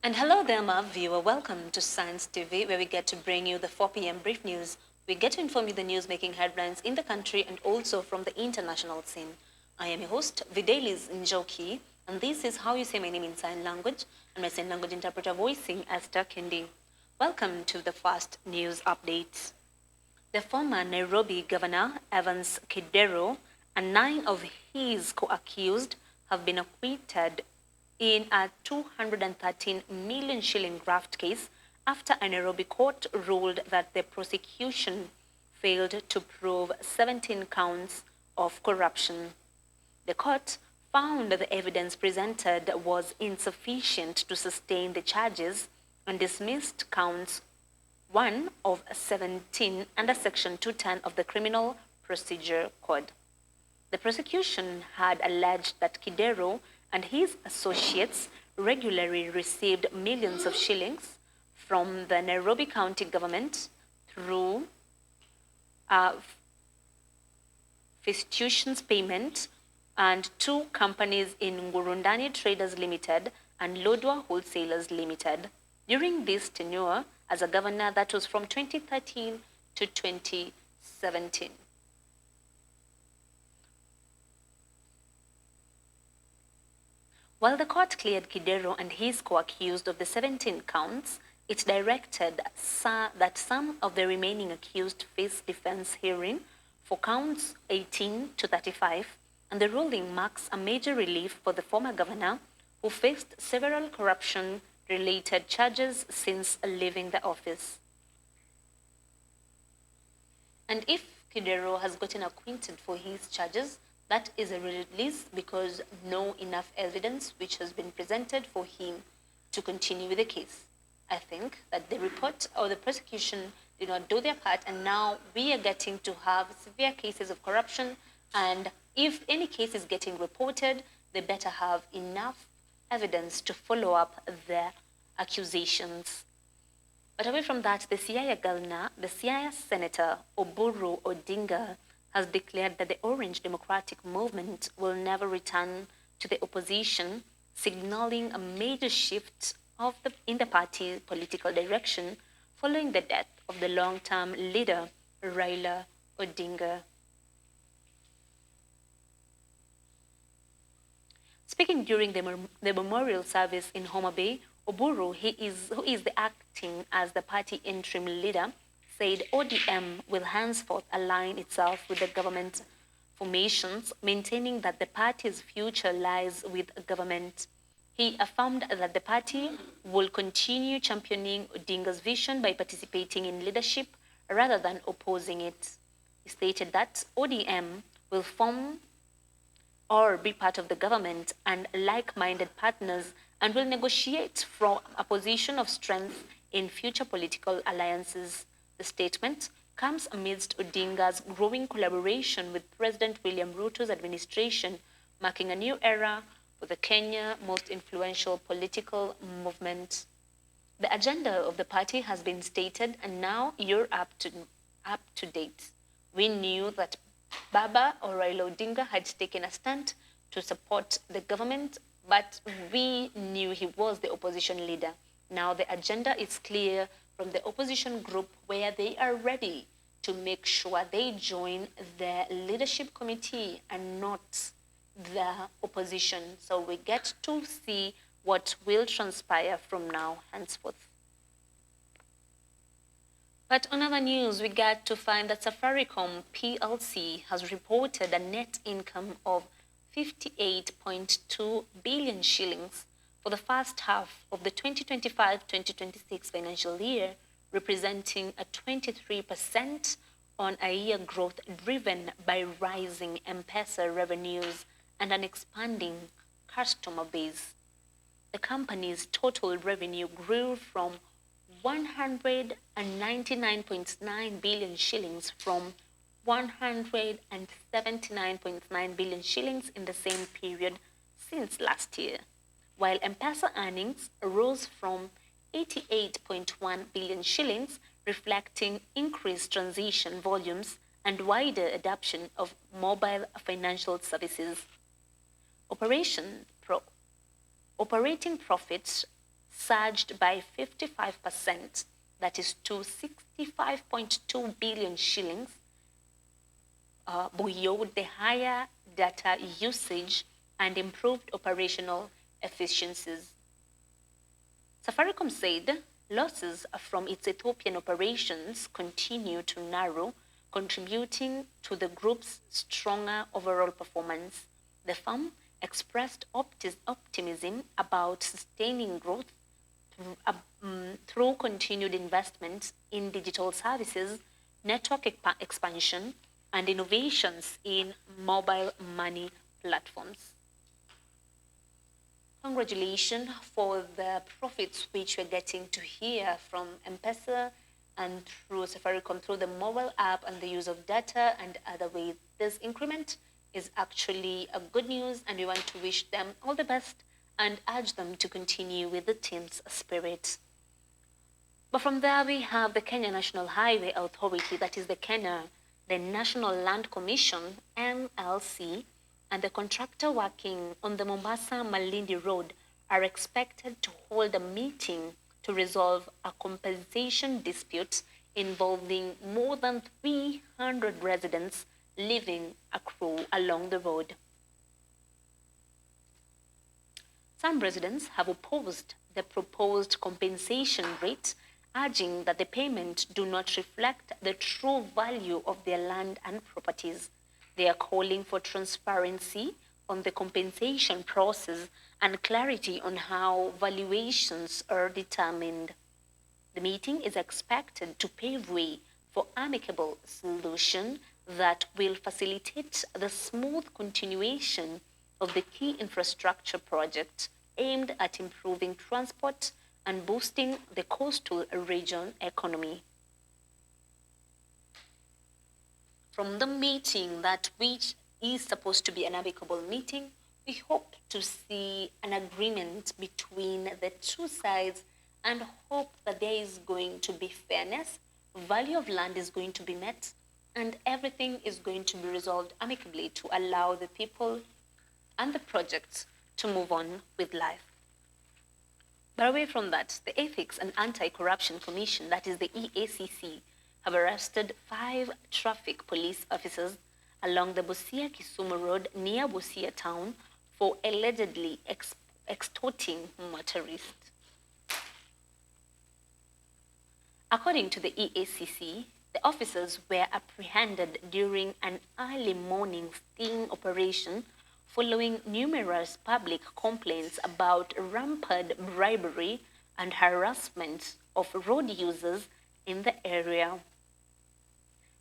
And hello there, my viewer. Welcome to Science TV, where we get to bring you the 4 p.m. brief news. We get to inform you the news making headlines in the country and also from the international scene. I am your host, Videlis Njoki, and this is how you say my name in sign language, and my sign language interpreter voicing Esther Kendi. Welcome to the first news updates. The former Nairobi governor, Evans Kidero, and 9 of his co-accused have been acquitted in a 213 million shilling graft case after a Nairobi court ruled that the prosecution failed to prove 17 counts of corruption. The court found that the evidence presented was insufficient to sustain the charges and dismissed counts 1 of 17 under Section 210 of the Criminal Procedure Code. The prosecution had alleged that Kidero and his associates regularly received millions of shillings from the Nairobi County government through fistutions payment and 2 companies in Ngurundani Traders Limited and Lodwar Wholesalers Limited during this tenure as a governor, that was from 2013 to 2017. While the court cleared Kidero and his co-accused of the 17 counts, it directed that some of the remaining accused face defense hearing for counts 18 to 35, and the ruling marks a major relief for the former governor who faced several corruption-related charges since leaving the office. And if Kidero has gotten acquitted for his charges, that is a release because no enough evidence which has been presented for him to continue with the case. I think that the report or the prosecution did not do their part, and now we are getting to have severe cases of corruption, and if any case is getting reported, they better have enough evidence to follow up their accusations. But away from that, the Siaya Senator Oburu Odinga has declared that the Orange Democratic Movement will never return to the opposition, signaling a major shift in the party's political direction following the death of the long-term leader, Raila Odinga. Speaking during the memorial service in Homa Bay, Oburu, who is the acting as the party interim leader, said ODM will henceforth align itself with the government formations, maintaining that the party's future lies with government. He affirmed that the party will continue championing Odinga's vision by participating in leadership rather than opposing it. He stated that ODM will form or be part of the government and like-minded partners and will negotiate from a position of strength in future political alliances. The statement comes amidst Odinga's growing collaboration with President William Ruto's administration, marking a new era for the Kenya most influential political movement. The agenda of the party has been stated, and now you're up to date. We knew that Baba or Raila Odinga had taken a stand to support the government, but we knew he was the opposition leader. Now the agenda is clear from the opposition group, where they are ready to make sure they join the leadership committee and not the opposition. So we get to see what will transpire from now henceforth. But on other news, we get to find that Safaricom PLC has reported a net income of 58.2 billion shillings for the first half of the 2025-2026 financial year, representing a 23% on-a-year growth driven by rising M-Pesa revenues and an expanding customer base. The company's total revenue grew from 199.9 billion shillings from 179.9 billion shillings in the same period since last year, while M-Pesa earnings rose from 88.1 billion shillings, reflecting increased transaction volumes and wider adoption of mobile financial services. Operating profits surged by 55%, that is to 65.2 billion shillings, buoyed the higher data usage and improved operational efficiencies. Safaricom said losses from its Ethiopian operations continue to narrow, contributing to the group's stronger overall performance. The firm expressed optimism about sustaining growth through continued investment in digital services, network expansion, and innovations in mobile money platforms. Congratulations for the profits which we're getting to hear from M-Pesa and through Safaricom, through the mobile app and the use of data and other ways. This increment is actually a good news, and we want to wish them all the best and urge them to continue with the team's spirit. But from there, we have the Kenya National Highway Authority, that is the Kenya, the National Land Commission, NLC, and the contractor working on the Mombasa-Malindi Road are expected to hold a meeting to resolve a compensation dispute involving more than 300 residents living along the road. Some residents have opposed the proposed compensation rate, urging that the payment do not reflect the true value of their land and properties. They are calling for transparency on the compensation process and clarity on how valuations are determined. The meeting is expected to pave way for amicable solution that will facilitate the smooth continuation of the key infrastructure project aimed at improving transport and boosting the coastal region economy. From the meeting, that which is supposed to be an amicable meeting, we hope to see an agreement between the two sides and hope that there is going to be fairness, value of land is going to be met, and everything is going to be resolved amicably to allow the people and the projects to move on with life. But away from that, the Ethics and Anti-Corruption Commission, that is the EACC, have arrested 5 traffic police officers along the Busia-Kisumu Road near Busia town for allegedly extorting motorists. According to the EACC, the officers were apprehended during an early morning sting operation following numerous public complaints about rampant bribery and harassment of road users in the area.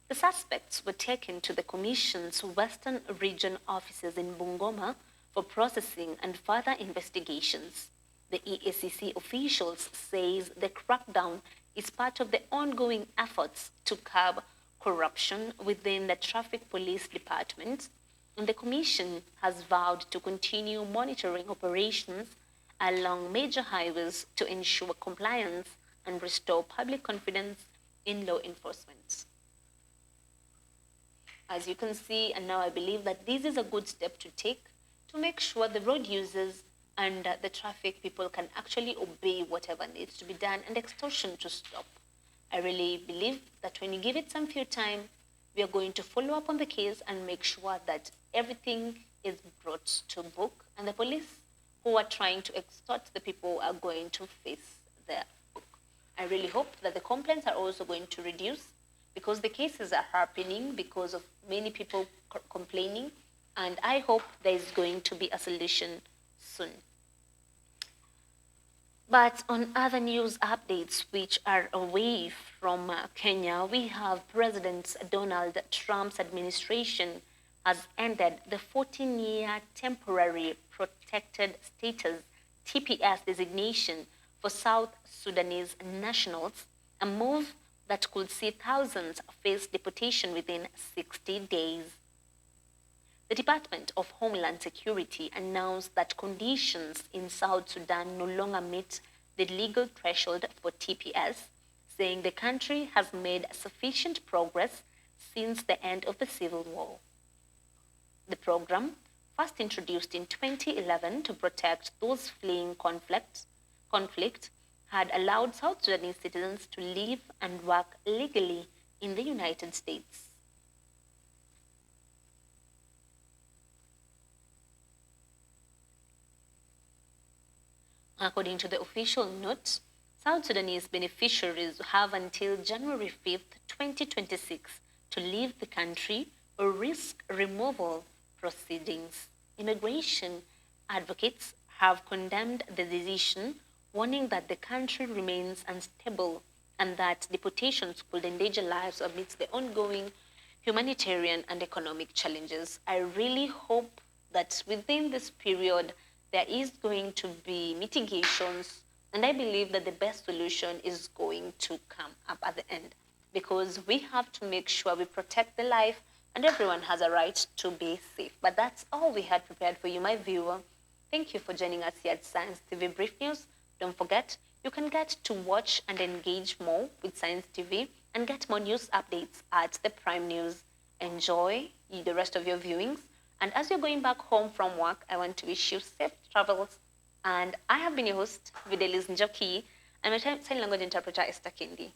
The suspects were taken to the Commission's Western Region offices in Bungoma for processing and further investigations. The EACC officials says the crackdown is part of the ongoing efforts to curb corruption within the Traffic Police Department, and the Commission has vowed to continue monitoring operations along major highways to ensure compliance and restore public confidence in law enforcement. As you can see, and now I believe that this is a good step to take to make sure the road users and the traffic people can actually obey whatever needs to be done and extortion to stop. I really believe that when you give it some few time, we are going to follow up on the case and make sure that everything is brought to book, and the police who are trying to extort the people are going to face their book. I really hope that the complaints are also going to reduce, because the cases are happening because of many people complaining, and I hope there is going to be a solution soon. But on other news updates which are away from Kenya, we have President Donald Trump's administration has ended the 14-year temporary protected status TPS designation for South Sudanese nationals, a move that could see thousands face deportation within 60 days. The Department of Homeland Security announced that conditions in South Sudan no longer meet the legal threshold for TPS, saying the country has made sufficient progress since the end of the civil war. The program, first introduced in 2011 to protect those fleeing conflict, conflict had allowed South Sudanese citizens to live and work legally in the United States. According to the official note, South Sudanese beneficiaries have until January 5th, 2026 to leave the country or risk removal proceedings. Immigration advocates have condemned the decision, warning that the country remains unstable and that deportations could endanger lives amidst the ongoing humanitarian and economic challenges. I really hope that within this period there is going to be mitigations, and I believe that the best solution is going to come up at the end, because we have to make sure we protect the life and everyone has a right to be safe. But that's all we had prepared for you, my viewer. Thank you for joining us here at Science TV Brief News. Don't forget, you can get to watch and engage more with Science TV and get more news updates at the Prime News. Enjoy the rest of your viewings. And as you're going back home from work, I want to wish you safe travels. And I have been your host, Videlis Njoki, and my sign language interpreter, Esther Kindi.